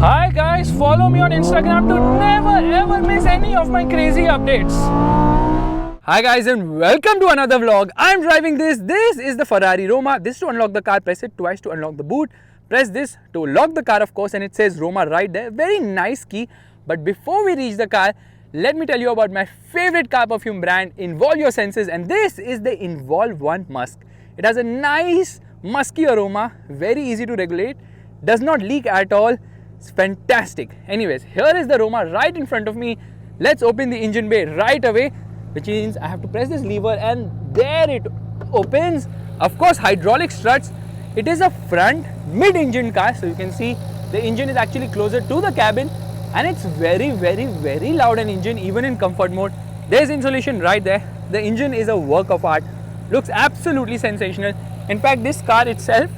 Hi guys, follow me on Instagram to never ever miss any of my crazy updates. Hi guys and welcome to another vlog. I'm driving this. This is the Ferrari Roma. This to unlock the car, press it twice to unlock the boot. Press this to lock the car of course, and it says Roma right there. Very nice key. But before we reach the car, let me tell you about my favorite car perfume brand, Involve Your Senses, and this is the Involve One Musk. It has a nice musky aroma, very easy to regulate, does not leak at all. It's fantastic. Anyways, here is the Roma right in front of me. Let's open the engine bay right away, which means I have to press this lever and there it opens. Of course, hydraulic struts. It is a front mid-engine car, so you can see the engine is actually closer to the cabin and it's very loud an engine even in comfort mode. There's insulation right there. The engine is a work of art. Looks absolutely sensational. In fact, this car itself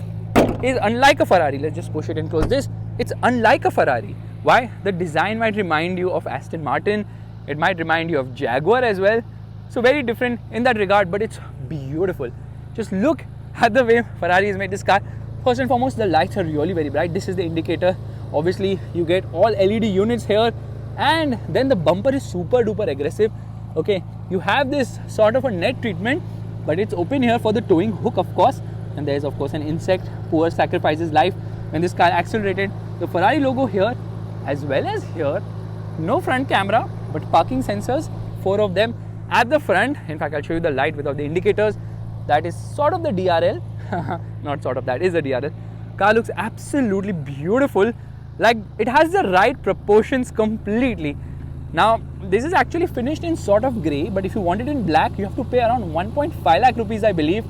is unlike a Ferrari. Let's just push it and close this. It's unlike a Ferrari. Why? The design might remind you of Aston Martin. It might remind you of Jaguar as well. So very different in that regard, but it's beautiful. Just look at the way Ferrari has made this car. First and foremost, the lights are really very bright. This is the indicator. Obviously, you get all LED units here. And then the bumper is super duper aggressive. Okay, you have this sort of a net treatment, but it's open here for the towing hook, of course. And there's of course an insect. Poor sacrifices life when this car accelerated. The Ferrari logo here as well as here. No front camera, but parking sensors, 4 of them at the front. In fact, I'll show you the light without the indicators. That is sort of the DRL. Not sort of, that is the DRL. Car looks absolutely beautiful. Like, it has the right proportions completely. Now, this is actually finished in sort of grey, but if you want it in black, you have to pay around 1.5 lakh rupees, I believe.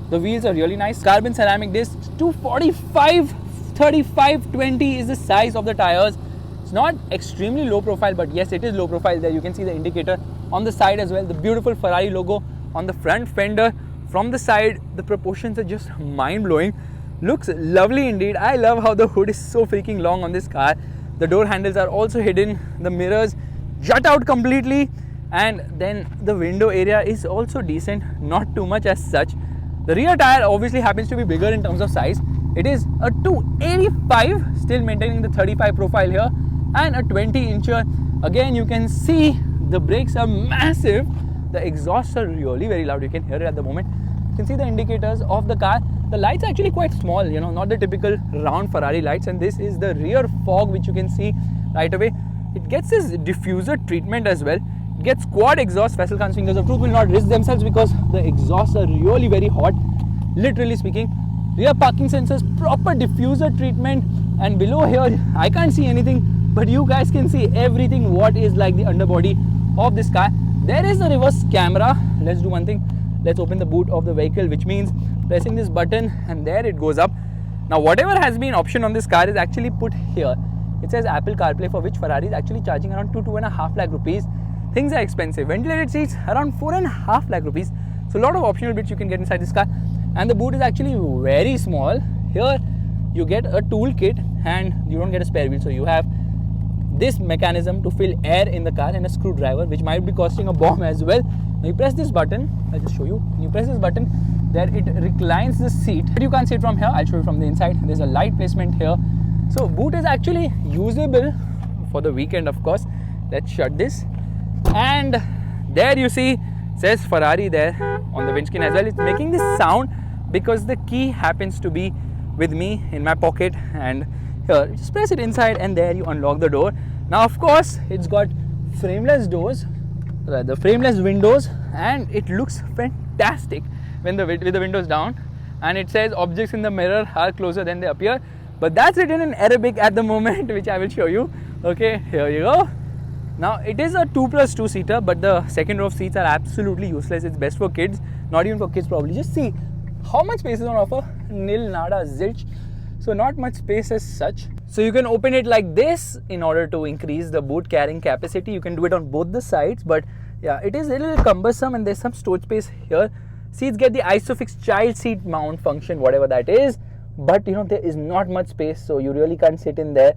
The wheels are really nice. Carbon ceramic discs, 245 35 20 is the size of the tires. It's not extremely low profile, but yes, it is low profile. There you can see the indicator on the side as well. The beautiful Ferrari logo on the front fender. From the side, the proportions are just mind-blowing. Looks lovely indeed. I love how the hood is so freaking long on this car. The door handles are also hidden. The mirrors jut out completely, and then the window area is also decent, not too much as such. The rear tire obviously happens to be bigger in terms of size. It is a 285, still maintaining the 35 profile here, and a 20-incher. Again, you can see the brakes are massive. The exhausts are really very loud. You can hear it at the moment. You can see the indicators of the car. The lights are actually quite small, you know, not the typical round Ferrari lights. And this is the rear fog, which you can see right away. It gets this diffuser treatment as well. It gets quad exhaust. Vessel Khan's fingers of truth will not risk themselves because the exhausts are really very hot, literally speaking. Rear parking sensors, proper diffuser treatment, and below here I can't see anything, but you guys can see everything what is like the underbody of this car. There is a reverse camera. Let's do one thing. Let's open the boot of the vehicle, which means pressing this button and there it goes up. Now whatever has been option on this car is actually put here. It says Apple CarPlay, for which Ferrari is actually charging around 2.5 lakh rupees. Things are expensive. Ventilated seats around 4.5 lakh rupees. So a lot of optional bits you can get inside this car. And the boot is actually very small. Here you get a tool kit and you don't get a spare wheel. So you have this mechanism to fill air in the car and a screwdriver, which might be costing a bomb as well. Now you press this button. I'll just show you. When you press this button, there it reclines the seat. But you can't see it from here. I'll show you from the inside. There's a light placement here. So boot is actually usable for the weekend, of course. Let's shut this. And there you see, says Ferrari there on the windscreen as well. It's making this sound because the key happens to be with me in my pocket, and here just press it inside and there you unlock the door. Now of course it's got frameless doors, the frameless windows, and it looks fantastic when with the windows down, and it says objects in the mirror are closer than they appear, but that's written in Arabic at the moment, which I will show you. Okay, here you go. Now it is a 2+2 seater, but the second row of seats are absolutely useless. It's best for kids, not even for kids probably. Just see how much space is on offer. Nil, nada, zilch. So not much space as such. So you can open it like this in order to increase the boot carrying capacity. You can do it on both the sides, but yeah, it is a little cumbersome, and there's some storage space here. Seats get the ISOFIX child seat mount function, whatever that is, but you know, there is not much space, so you really can't sit in there.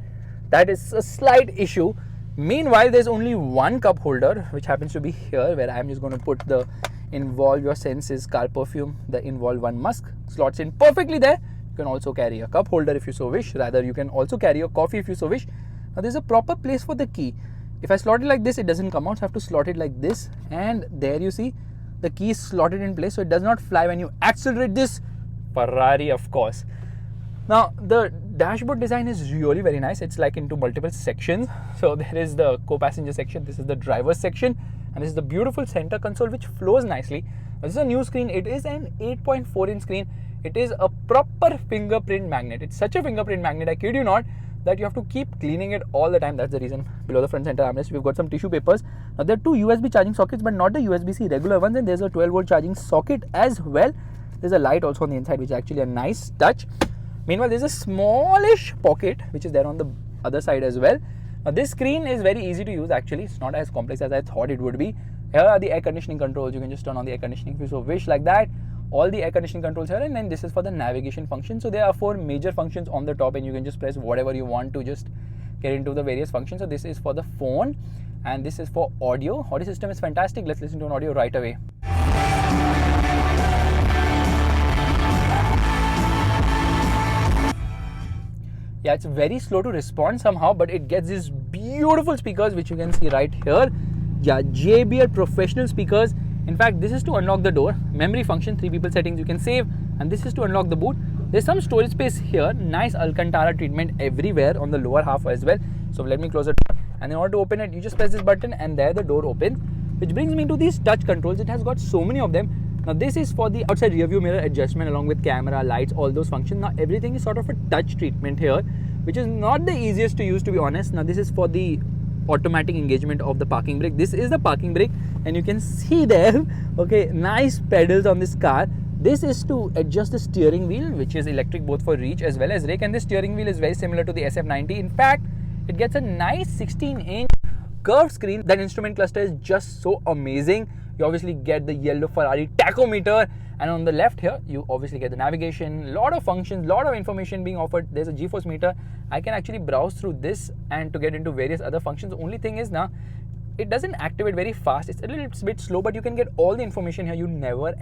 That is a slight issue. Meanwhile, there's only one cup holder, which happens to be here, where I'm just going to put the Involve Your Senses car perfume, the Involve One Musk. Slots in perfectly there. You can also carry a cup holder if you so wish. Rather, you can also carry a coffee if you so wish. Now there's a proper place for the key. If I slot it like this, it doesn't come out, so I have to slot it like this, and there you see the key is slotted in place, so it does not fly when you accelerate this. Ferrari, of course. Now the dashboard design is really very nice. It's like into multiple sections. So there is the co-passenger section, this is the driver's section, and this is the beautiful center console which flows nicely. This is a new screen. It is an 8.4 inch screen. It is a proper fingerprint magnet. It's such a fingerprint magnet, I kid you not, that you have to keep cleaning it all the time. That's the reason. Below the front center armrest, we've got some tissue papers. Now there are two USB charging sockets, but not the USB-C regular ones, and there's a 12 volt charging socket as well. There's a light also on the inside, which is actually a nice touch. Meanwhile, there's a smallish pocket which is there on the other side as well. Now this screen is very easy to use actually. It's not as complex as I thought it would be. Here are the air conditioning controls. You can just turn on the air conditioning if you so wish, like that. All the air conditioning controls here, and then this is for the navigation function. So there are 4 major functions on the top, and you can just press whatever you want to just get into the various functions. So this is for the phone, and this is for audio. Audio system is fantastic. Let's listen to an audio right away. Yeah, it's very slow to respond somehow, but it gets these beautiful speakers which you can see right here. Yeah, JBL professional speakers. In fact, this is to unlock the door. Memory function, 3 people settings you can save, and this is to unlock the boot. There's some storage space here. Nice Alcantara treatment everywhere on the lower half as well. So let me close the door, and in order to open it, you just press this button, and there the door opens. Which brings me to these touch controls. It has got so many of them. Now this is for the outside rear view mirror adjustment along with camera, lights, all those functions. Now everything is sort of a touch treatment here, which is not the easiest to use, to be honest. Now this is for the automatic engagement of the parking brake. This is the parking brake, and you can see there, okay, nice pedals on this car. This is to adjust the steering wheel, which is electric both for reach as well as rake, and this steering wheel is very similar to the SF90. In fact, it gets a nice 16-inch curved screen. That instrument cluster is just so amazing. You obviously get the yellow Ferrari tachometer, and on the left here you obviously get the navigation, lot of functions, lot of information being offered. There's a G-force meter. I can actually browse through this and to get into various other functions. The only thing is now it doesn't activate very fast. It's a little bit slow, but you can get all the information here. You never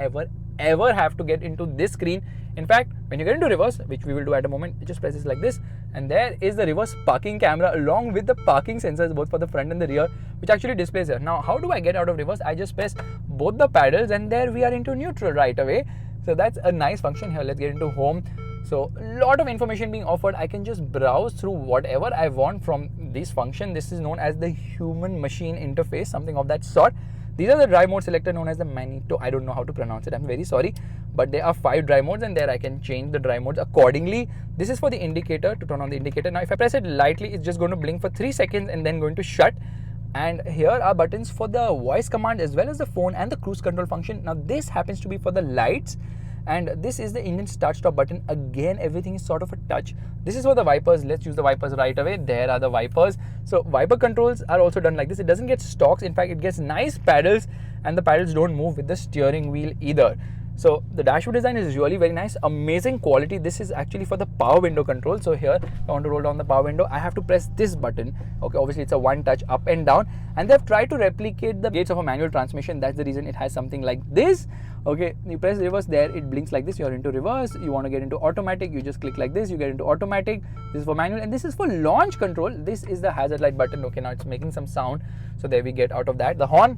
ever have to get into this screen. In fact, when you get into reverse, which we will do at a moment, it just presses like this, and there is the reverse parking camera along with the parking sensors both for the front and the rear, which actually displays here. Now how do I get out of reverse? I just press both the paddles, and there we are into neutral right away. So that's a nice function here. Let's get into home. So a lot of information being offered. I can just browse through whatever I want from this function. This is known as the human machine interface, something of that sort. These are the drive mode selector known as the Magneto. I don't know how to pronounce it, I'm very sorry, but there are 5 drive modes, and there I can change the drive modes accordingly. This is for the indicator, to turn on the indicator. Now if I press it lightly, it's just going to blink for 3 seconds and then going to shut. And here are buttons for the voice command as well as the phone and the cruise control function. Now this happens to be for the lights, and this is the engine start stop button. Again, everything is sort of a touch. This is for the wipers. Let's use the wipers right away. There are the wipers. So wiper controls are also done like this. It doesn't get stalks. In fact, it gets nice paddles, and the paddles don't move with the steering wheel either. So the dashboard design is really very nice, amazing quality. This is actually for the power window control. So here, if I want to roll down the power window, I have to press this button. Okay, obviously it's a one touch up and down, and they've tried to replicate the gates of a manual transmission. That's the reason it has something like this. Okay, you press reverse, there it blinks like this. You're into reverse. You want to get into automatic, you just click like this, you get into automatic. This is for manual, and this is for launch control. This is the hazard light button. Okay, now it's making some sound, so there we get out of that. The horn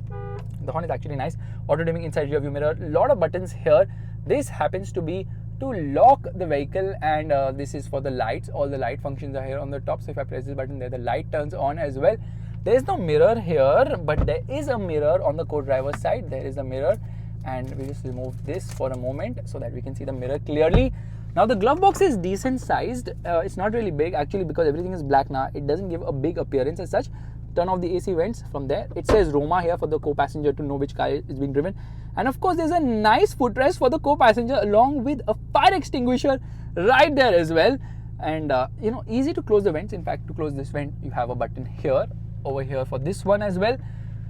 is actually nice. Auto dimming inside rear view mirror. A lot of buttons here. This happens to be to lock the vehicle, and this is for the lights. All the light functions are here on the top. So if I press this button, there the light turns on as well. There is no mirror here, but there is a mirror on the co-driver's side. There is a mirror, and we just remove this for a moment so that we can see the mirror clearly. Now the glove box is decent sized. It's not really big actually, because everything is black now. It doesn't give a big appearance as such. Turn off the AC vents. From there it says Roma here for the co-passenger to know which car is being driven, and of course there's a nice footrest for the co-passenger along with a fire extinguisher right there as well. And easy to close the vents. In fact, to close this vent you have a button here, over here for this one as well.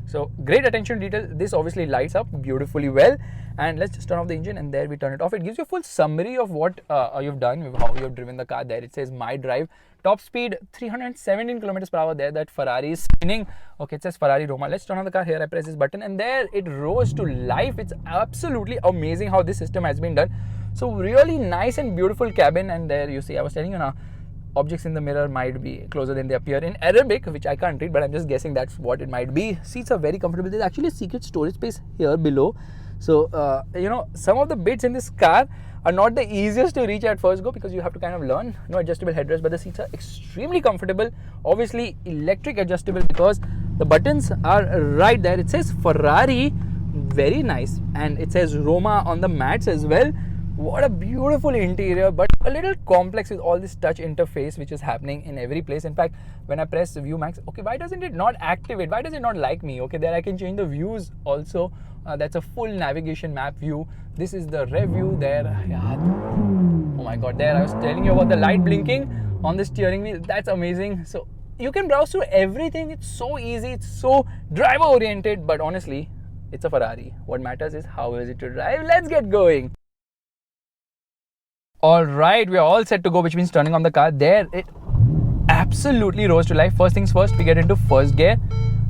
So great attention to detail. This obviously lights up beautifully well. And let's just turn off the engine, and there we turn it off. It gives you a full summary of what you've done, how you've driven the car. There it says My Drive. Top speed 317 kilometers per hour. There that Ferrari is spinning. Okay, it says Ferrari Roma. Let's turn on the car. Here I press this button, and there it rose to life. It's absolutely amazing how this system has been done. So really nice and beautiful cabin. And there you see, I was telling you now, objects in the mirror might be closer than they appear in Arabic, which I can't read, but I'm just guessing that's what it might be. Seats are very comfortable. There's actually a secret storage space here below. So, some of the bits in this car are not the easiest to reach at first go because you have to kind of learn. No adjustable headrest, but the seats are extremely comfortable. Obviously, electric adjustable because the buttons are right there. It says Ferrari, very nice, and it says Roma on the mats as well. What a beautiful interior, but a little complex with all this touch interface which is happening in every place. In fact, when I press View Max, okay, why doesn't it not activate? Why does it not like me? Okay, there I can change the views also. That's a full navigation map view. This is the rev view there. Yeah. Oh my god, there I was telling you about the light blinking on the steering wheel. That's amazing. So you can browse through everything. It's so easy. It's so driver oriented, but honestly, it's a Ferrari. What matters is how is it to drive. Let's get going. Alright, we are all set to go, which means turning on the car. There, it absolutely rose to life. First things first, we get into first gear.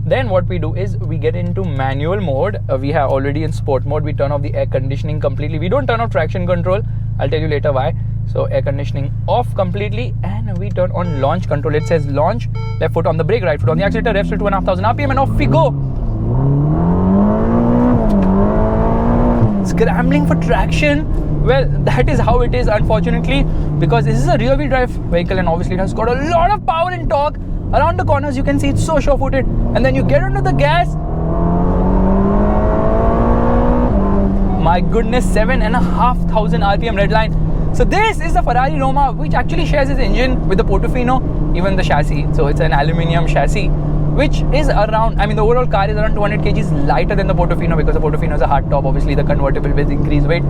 Then what we do is we get into manual mode. We have already in sport mode. We turn off the air conditioning completely. We don't turn off traction control. I'll tell you later why. So air conditioning off completely, and we turn on launch control. It says launch. Left foot on the brake, right foot on the accelerator. Revs to 2,500 RPM, and off we go. Scrambling for traction. Well, that is how it is, unfortunately, because this is a rear-wheel drive vehicle, and obviously it has got a lot of power and torque. Around the corners, you can see it's so sure-footed, and then you get onto the gas. My goodness, 7,500 RPM red line. So this is the Ferrari Roma, which actually shares its engine with the Portofino, even the chassis. So it's an aluminium chassis, which is around, the overall car is around 200 kgs lighter than the Portofino because the Portofino is a hard top, obviously the convertible with increased weight.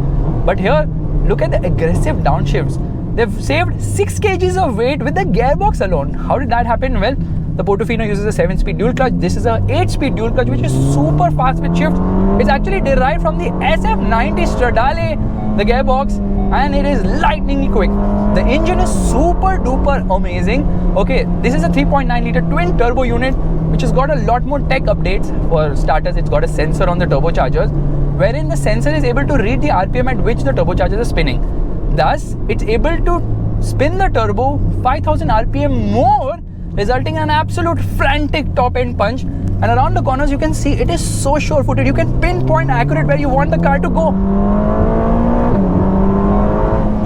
But here, look at the aggressive downshifts. They've saved 6 kgs of weight with the gearbox alone. How did that happen? Well, the Portofino uses a 7-speed dual clutch. This is a 8-speed dual clutch, which is super fast with shifts. It's actually derived from the SF90 Stradale, the gearbox, and it is lightningly quick. The engine is super duper amazing. Okay, this is a 3.9 liter twin turbo unit, which has got a lot more tech updates. For starters, it's got a sensor on the turbochargers, wherein the sensor is able to read the RPM at which the turbochargers are spinning. Thus, it's able to spin the turbo 5,000 RPM more, resulting in an absolute frantic top-end punch. And around the corners, you can see it is so sure-footed. You can pinpoint accurate where you want the car to go.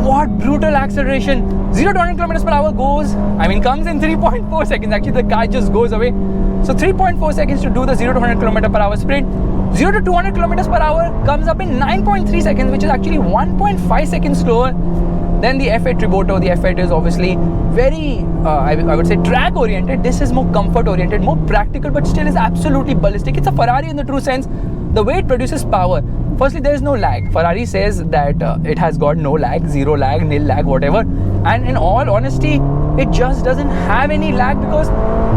What brutal acceleration. 0 to 100 kilometers per hour comes in 3.4 seconds. Actually, the car just goes away. So 3.4 seconds to do the 0 to 100 kilometer per hour sprint. 0 to 200 kilometers per hour comes up in 9.3 seconds, which is actually 1.5 seconds slower than the F8 Tributo. The F8 is obviously very, I would say, track oriented. This is more comfort oriented, more practical, but still is absolutely ballistic. It's a Ferrari in the true sense. The way it produces power. Firstly, there is no lag. Ferrari says that it has got no lag, zero lag, nil lag, whatever. And in all honesty, it just doesn't have any lag because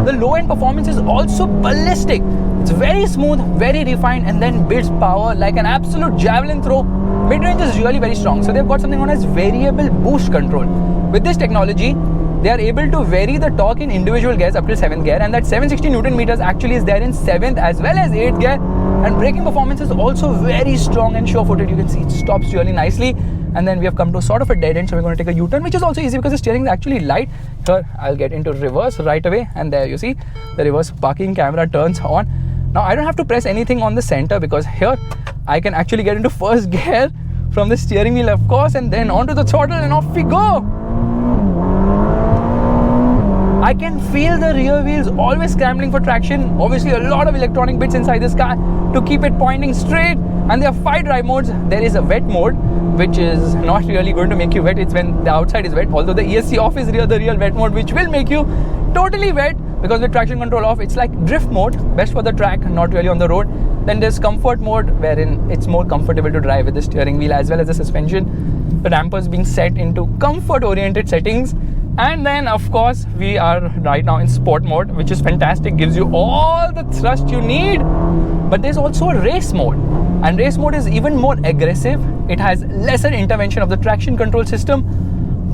the low-end performance is also ballistic. It's very smooth, very refined, and then builds power like an absolute javelin throw. Mid-range is really very strong. So they've got something known as variable boost control. With this technology, they are able to vary the torque in individual gears up to 7th gear, and that 760 Newton meters actually is there in 7th as well as 8th gear. And braking performance is also very strong and sure-footed. You can see it stops really nicely. And then we have come to sort of a dead end, so we're going to take a U-turn, which is also easy because the steering is actually light. Here, I'll get into reverse right away, and there you see the reverse parking camera turns on. Now, I don't have to press anything on the center because here I can actually get into first gear from the steering wheel, of course, and then onto the throttle, and off we go. I can feel the rear wheels always scrambling for traction. Obviously, a lot of electronic bits inside this car to keep it pointing straight. And there are 5 drive modes. There is a wet mode, which is not really going to make you wet. It's when the outside is wet. Although the ESC off is the real wet mode, which will make you totally wet. Because with traction control off, it's like drift mode, best for the track, not really on the road. Then there's comfort mode, wherein it's more comfortable to drive with the steering wheel as well as the suspension. The dampers being set into comfort-oriented settings. And then, of course, we are right now in sport mode, which is fantastic, gives you all the thrust you need. But there's also a race mode, and race mode is even more aggressive. It has lesser intervention of the traction control system.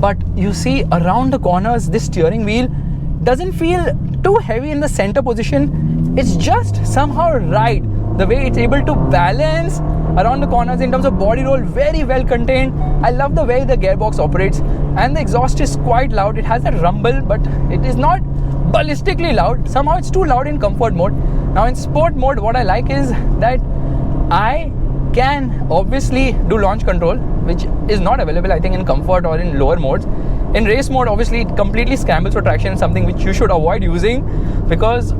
But you see, around the corners, this steering wheel doesn't feel too heavy in the center position. It's just somehow right. The way it's able to balance around the corners. In terms of body roll, very well contained. I love the way the gearbox operates, and the exhaust is quite loud. It has a rumble, but it is not ballistically loud. Somehow it's too loud in comfort mode. Now in sport mode, what I like is that I can obviously do launch control, which is not available I think in comfort or in lower modes. In race mode, obviously it completely scrambles for traction, something which you should avoid using, because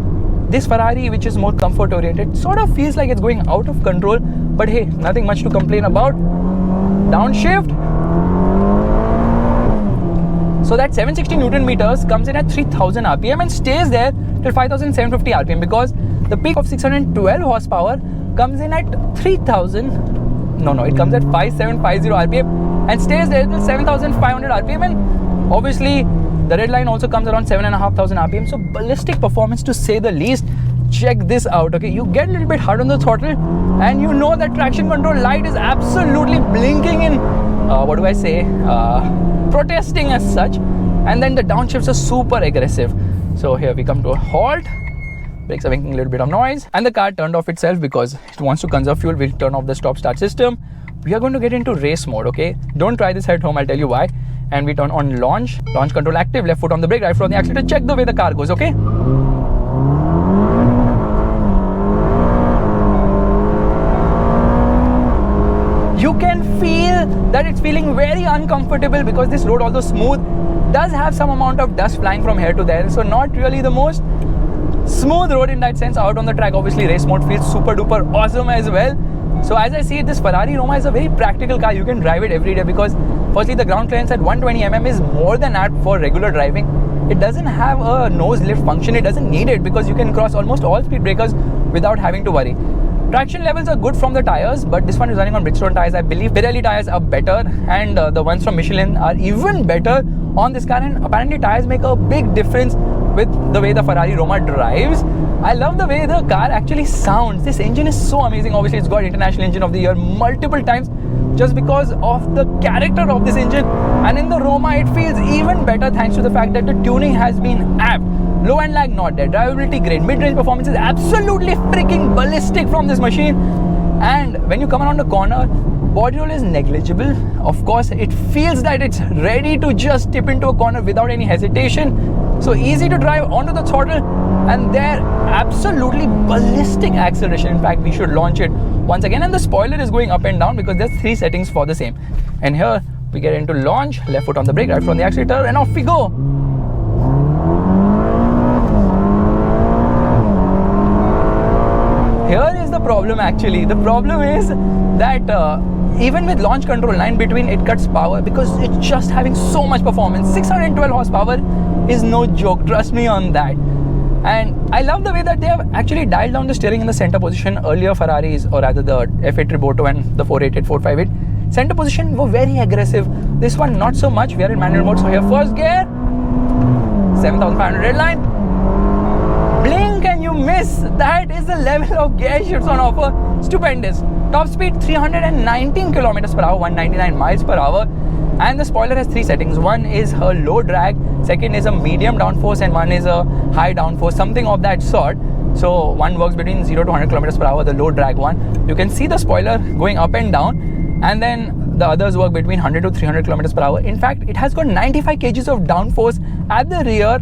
this Ferrari, which is more comfort oriented, sort of feels like it's going out of control. But hey, nothing much to complain about. Downshift. So that 760 Newton meters comes in at 3000 RPM and stays there till 5750 RPM, because the peak of 612 horsepower comes in at 3000. No, it comes at 5750 RPM and stays there till 7500 RPM. And obviously the red line also comes around 7500 RPM. So ballistic performance to say the least. Check this out. Okay, you get a little bit hard on the throttle, and you know that traction control light is absolutely blinking in protesting as such. And then the downshifts are super aggressive. So here we come to a halt. Brakes are making a little bit of noise, and the car turned off itself because it wants to conserve fuel. We'll turn off the stop start system. We are going to get into race mode. Okay, don't try this at home, I'll tell you why. And we turn on launch control active, left foot on the brake, right foot on the accelerator. Check the way the car goes. Okay, you can feel that it's feeling very uncomfortable because this road, although smooth, does have some amount of dust flying from here to there. So not really the most smooth road in that sense. Out on the track, obviously race mode feels super duper awesome as well. So as I see it, this Ferrari Roma is a very practical car. You can drive it every day because firstly the ground clearance at 120mm is more than apt for regular driving. It doesn't have a nose lift function. It doesn't need it because you can cross almost all speed breakers without having to worry. Traction levels are good from the tires, but this one is running on Bridgestone tires. I believe Pirelli tires are better, and the ones from Michelin are even better on this car. And apparently tires make a big difference with the way the Ferrari Roma drives. I love the way the car actually sounds. This engine is so amazing. Obviously it's got International Engine of the Year multiple times just because of the character of this engine. And in the Roma it feels even better thanks to the fact that the tuning has been apt. Low end lag not there, drivability great, mid-range performance is absolutely freaking ballistic from this machine. And when you come around the corner, body roll is negligible. Of course, it feels that it's ready to just tip into a corner without any hesitation. So easy to drive onto the throttle, and they're absolutely ballistic acceleration. In fact, we should launch it once again, and the spoiler is going up and down because there's 3 settings for the same. And here we get into launch, left foot on the brake, right foot on the accelerator, and off we go. Here is the problem actually. The problem is that even with launch control 9 between, it cuts power because it's just having so much performance. 612 horsepower is no joke, trust me on that. And I love the way that they have actually dialed down the steering in the center position. Earlier Ferraris, or rather the F8 Tributo and the 488, 458, center position were very aggressive. This one not so much. We are in manual mode. So here first gear, 7500 red line. Blink and you miss. That is the level of gear shifts on offer. Stupendous. Top speed 319 kilometers per hour, 199 miles per hour. And the spoiler has 3 settings. One is a low drag, second is a medium downforce, and one is a high downforce, something of that sort. So one works between 0 to 100 kilometers per hour, the low drag one. You can see the spoiler going up and down, and then the others work between 100 to 300 kilometers per hour. In fact, it has got 95 kgs of downforce at the rear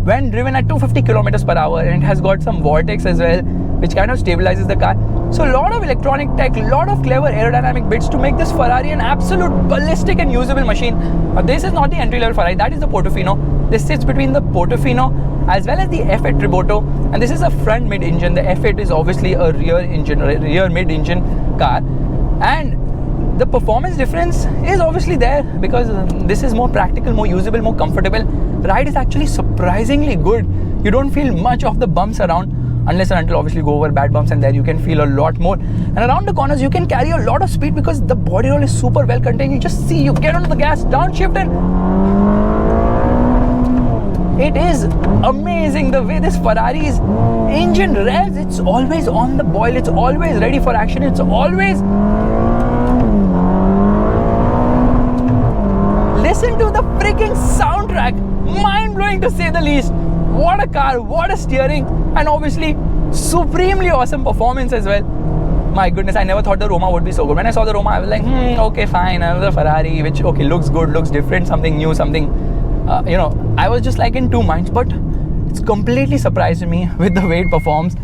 when driven at 250 kilometers per hour, and it has got some vortex as well, which kind of stabilizes the car. So a lot of electronic tech, a lot of clever aerodynamic bits to make this Ferrari an absolute ballistic and usable machine. This is not the entry-level Ferrari, that is the Portofino. This sits between the Portofino as well as the F8 Tributo, and this is a front mid engine. The F8 is obviously a rear mid engine car, and the performance difference is obviously there because this is more practical, more usable, more comfortable. The ride is actually surprisingly good. You don't feel much of the bumps around, unless and until obviously go over bad bumps, and there you can feel a lot more. And around the corners you can carry a lot of speed because the body roll is super well contained. You just see, you get onto the gas, downshift, and it is amazing the way this Ferrari's engine revs. It's always on the boil, it's always ready for action, it's always... Listen to the freaking soundtrack, mind-blowing to say the least. What a car, what a steering, and obviously supremely awesome performance as well. my goodness, I never thought the Roma would be so good. When I saw the Roma, I was like, okay, fine, another Ferrari, which, okay, looks good, looks different, something new, something, I was just like in two minds, but it's completely surprised me with the way it performs.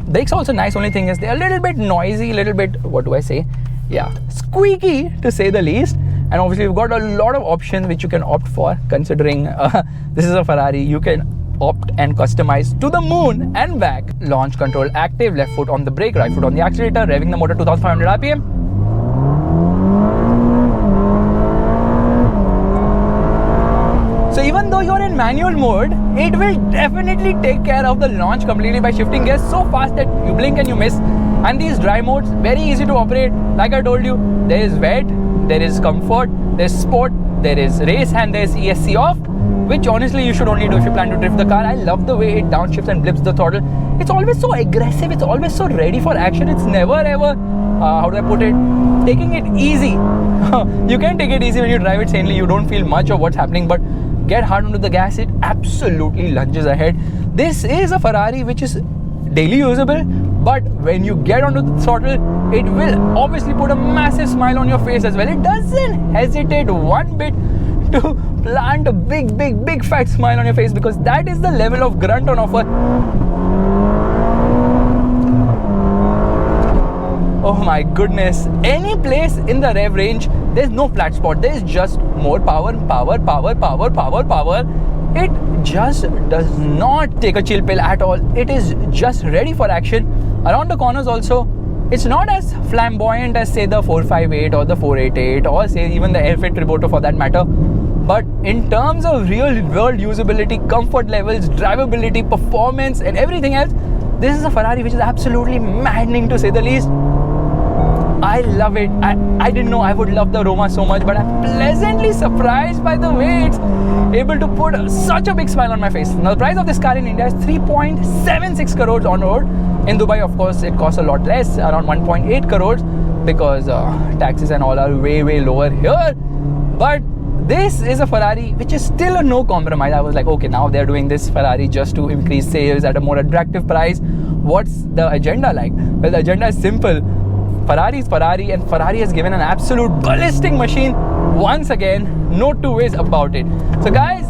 Brakes also nice, only thing is they're a little bit noisy, little bit, what do I say? Yeah, squeaky to say the least. And obviously you've got a lot of options which you can opt for, considering this is a Ferrari. You can opt and customize to the moon and back. Launch control active, left foot on the brake, right foot on the accelerator, revving the motor 2500 RPM. So even though you're in manual mode, it will definitely take care of the launch completely by shifting gears so fast that you blink and you miss. And these dry modes, very easy to operate. Like I told you, there is wet, there is comfort, there's sport, there is race, and there's ESC off, which honestly you should only do if you plan to drift the car. I love the way it downshifts and blips the throttle. It's always so aggressive, it's always so ready for action. It's never ever, how do I put it, taking it easy. You can take it easy when you drive it sanely, you don't feel much of what's happening, but get hard onto the gas, it absolutely lunges ahead. This is a Ferrari which is daily usable, but when you get onto the throttle, it will obviously put a massive smile on your face as well. It doesn't hesitate one bit to plant a big fat smile on your face, because that is the level of grunt on offer. Oh my goodness, any place in the rev range, there's no flat spot, there's just more power. It just does not take a chill pill at all. It is just ready for action. Around the corners also, it's not as flamboyant as say the 458 or the 488 or say even the Airfit Tributo for that matter. But in terms of real world usability, comfort levels, drivability, performance and everything else, this is a Ferrari which is absolutely maddening to say the least. I love it. I didn't know I would love the Roma so much, but I'm pleasantly surprised by the way it's able to put such a big smile on my face. Now the price of this car in India is 3.76 crores on road. In Dubai, of course, it costs a lot less, around 1.8 crores, because taxes and all are way lower here. But this is a Ferrari which is still a no compromise. I was like, okay, now they're doing this Ferrari just to increase sales at a more attractive price. What's the agenda like? Well, the agenda is simple. Ferrari is Ferrari, and Ferrari has given an absolute ballistic machine once again. No two ways about it. So guys,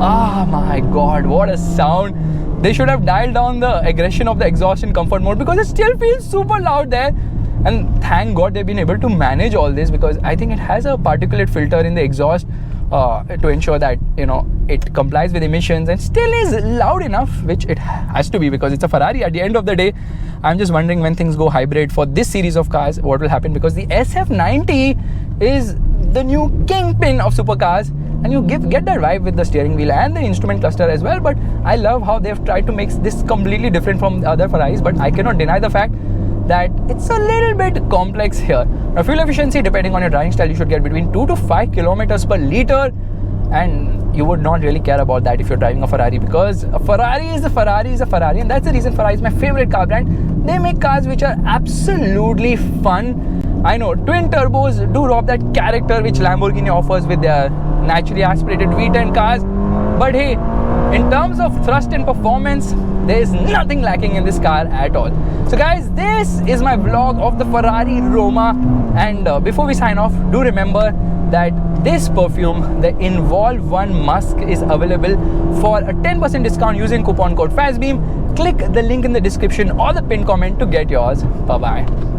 oh my god, what a sound. They should have dialed down the aggression of the exhaust in comfort mode, because it still feels super loud there. And thank god they've been able to manage all this, because I think it has a particulate filter in the exhaust to ensure that, you know, it complies with emissions and still is loud enough, which it has to be because it's a Ferrari at the end of the day. I'm just wondering when things go hybrid for this series of cars, what will happen, because the SF90 is the new kingpin of supercars, and you get that vibe with the steering wheel and the instrument cluster as well. But I love how they've tried to make this completely different from the other Ferraris, but I cannot deny the fact that it's a little bit complex here. Now, fuel efficiency, depending on your driving style, you should get between 2 to 5 kilometers per liter, and you would not really care about that if you're driving a Ferrari, because a Ferrari is a Ferrari, and that's the reason Ferrari is my favorite car brand. They make cars which are absolutely fun. I know twin turbos do rob that character which Lamborghini offers with their naturally aspirated V10 cars, but hey, in terms of thrust and performance, there is nothing lacking in this car at all. So guys, this is my vlog of the Ferrari Roma, and before we sign off, do remember that this perfume, the Involve One Musk, is available for a 10% discount using coupon code FASTBEAM. Click the link in the description or the pinned comment to get yours. Bye bye.